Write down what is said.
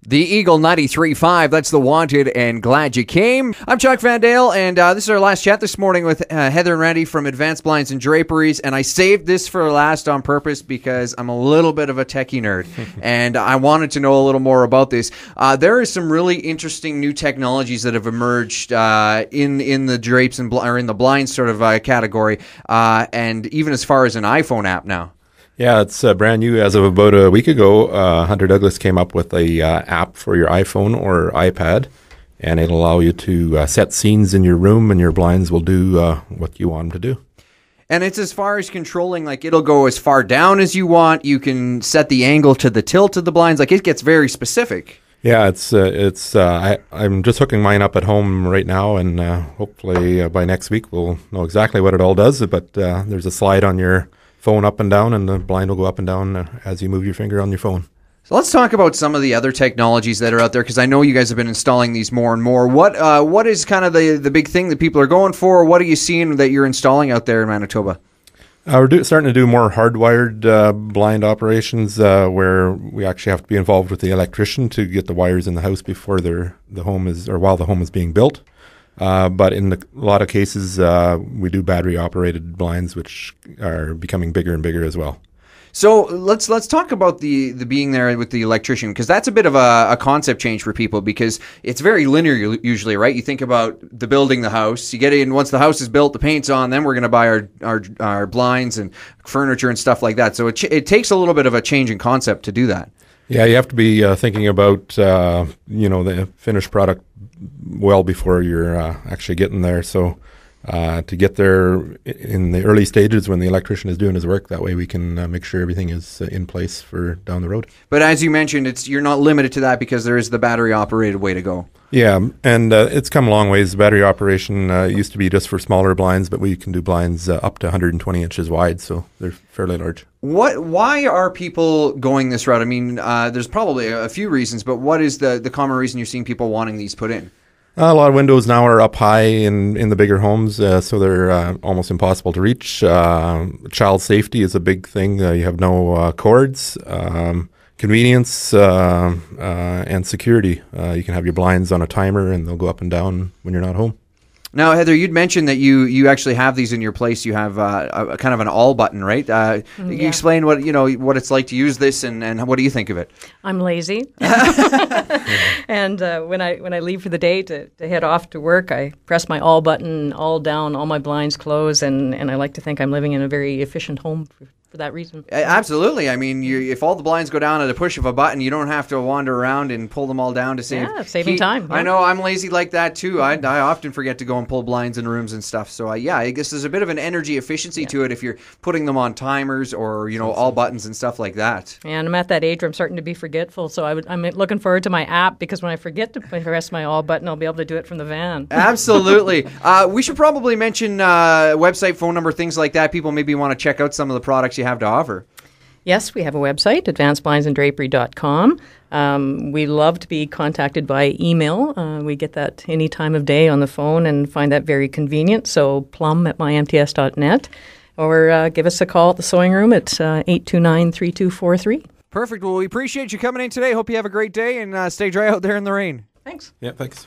The Eagle 93.5, that's The Wanted, and glad you came. I'm Chuck VanDaele, and this is our last chat this morning with Heather and Randy from Advanced Blinds and Draperies, and I saved this for last on purpose because I'm a little bit of a techie nerd, and I wanted to know a little more about this. There is some really interesting new technologies that have emerged in the drapes and or in the blinds sort of category, and even as far as an iPhone app now. Yeah, it's brand new as of about a week ago. Hunter Douglas came up with a app for your iPhone or iPad, and it'll allow you to set scenes in your room, and your blinds will do what you want them to do. And it's as far as controlling, like it'll go as far down as you want. You can set the angle to the tilt of the blinds. Like it gets very specific. Yeah, I'm just hooking mine up at home right now, and hopefully by next week we'll know exactly what it all does. But there's a slide on your phone up and down, and the blind will go up and down as you move your finger on your phone. So let's talk about some of the other technologies that are out there, because I know you guys have been installing these more and more. What is kind of the big thing that people are going for? What are you seeing that you're installing out there in Manitoba? We're starting to do more hardwired blind operations where we actually have to be involved with the electrician to get the wires in the house before while the home is being built. But in a lot of cases, we do battery-operated blinds, which are becoming bigger and bigger as well. So let's talk about the being there with the electrician, because that's a bit of a concept change for people, because it's very linear usually, right? You think about the building the house, you get in, once the house is built, the paint's on, then we're going to buy our blinds and furniture and stuff like that. So it takes a little bit of a change in concept to do that. Yeah, you have to be thinking about the finished product well before you're actually getting there. So to get there in the early stages when the electrician is doing his work, that way we can make sure everything is in place for down the road. But as you mentioned, you're not limited to that because there is the battery-operated way to go. Yeah, and it's come a long ways. Battery operation used to be just for smaller blinds, but we can do blinds up to 120 inches wide, so they're fairly large. Why are people going this route? I mean, there's probably a few reasons, but what is the common reason you're seeing people wanting these put in? A lot of windows now are up high in the bigger homes, so they're almost impossible to reach. Child safety is a big thing. You have no cords. Convenience and security. You can have your blinds on a timer, and they'll go up and down when you're not home. Now, Heather, you'd mentioned that you actually have these in your place. You have a kind of an all button, right? Can you explain what it's like to use this, and what do you think of it? I'm lazy, and when I leave for the day to head off to work, I press my all button, all down, all my blinds close, and I like to think I'm living in a very efficient home for that reason. Absolutely. I mean, if all the blinds go down at a push of a button, you don't have to wander around and pull them all down to save saving time. Yeah. I know, I'm lazy like that too. I often forget to go and pull blinds in rooms and stuff. So I guess there's a bit of an energy efficiency to it if you're putting them on timers or all buttons and stuff like that. And I'm at that age where I'm starting to be forgetful. So I'm looking forward to my app, because when I forget to press my all button, I'll be able to do it from the van. Absolutely. We should probably mention website, phone number, things like that. People maybe want to check out some of the products you have to offer. Yes, we have a website, advancedblindsanddrapery.com. We love to be contacted by email. We get that any time of day on the phone and find that very convenient. So plum@mymts.net, or give us a call at the sewing room at 829-3243. Perfect. Well, we appreciate you coming in today. Hope you have a great day, and stay dry out there in the rain. Thanks. Yeah, thanks.